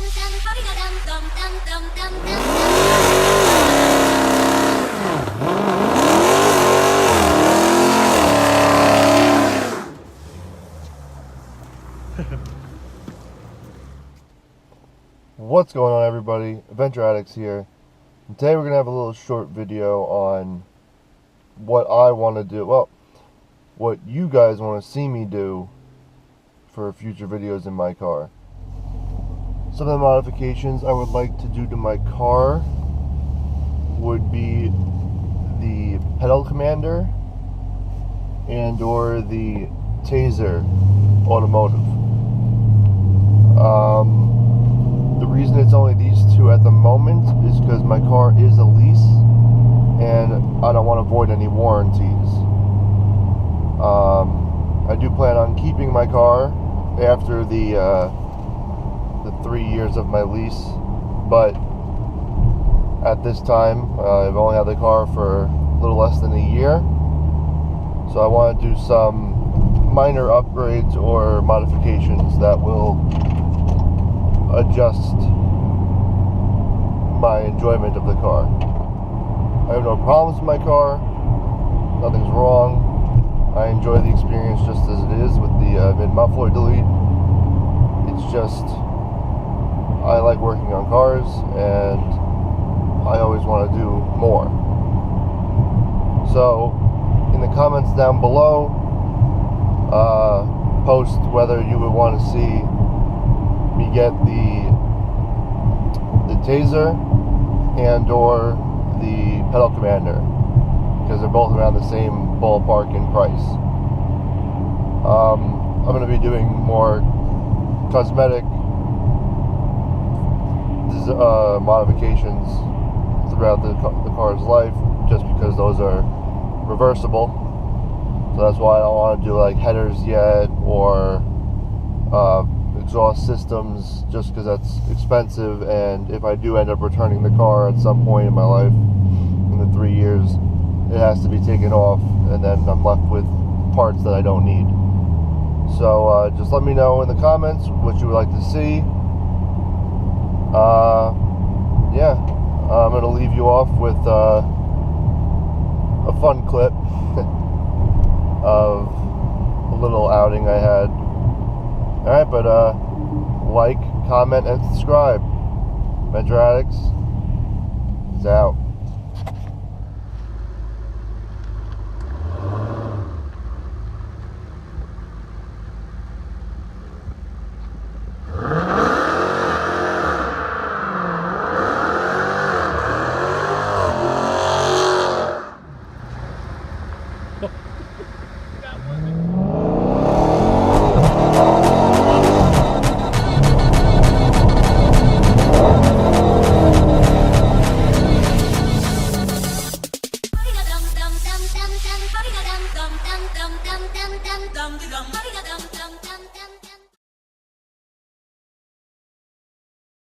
What's going on, everybody? Adventure Addicts here. And today we're going to have a little short video on what I want to do. Well, what you guys want to see me do for future videos in my car. Some of the modifications I would like to do to my car would be the pedal commander and or the Tazer automotive. The reason it's only these two at the moment is because my car is a lease and I don't want to void any warranties. I do plan on keeping my car after the 3 years of my lease, but at this time I've only had the car for a little less than a year, so I want to do some minor upgrades or modifications that will adjust my enjoyment of the car. I have no problems with my car, nothing's wrong. I enjoy the experience just as it is with the mid-muffler delete. It's just, I like working on cars and I always want to do more. So in the comments down below, post whether you would want to see me get the Tazer and or the pedal commander, because they're both around the same ballpark in price. I'm going to be doing more cosmetic modifications throughout the car's life, just because those are reversible. So that's why I don't want to do like headers yet or exhaust systems, just because that's expensive, and if I do end up returning the car at some point in my life in the 3 years, it has to be taken off, and then I'm left with parts that I don't need. So just let me know in the comments what you would like to see. Yeah, I'm going to leave you off with a fun clip of a little outing I had. Alright, but like, comment, and subscribe. Adventure Addicts is out. Dum dum dum dum dum dum dum dum dum dum dum dum dum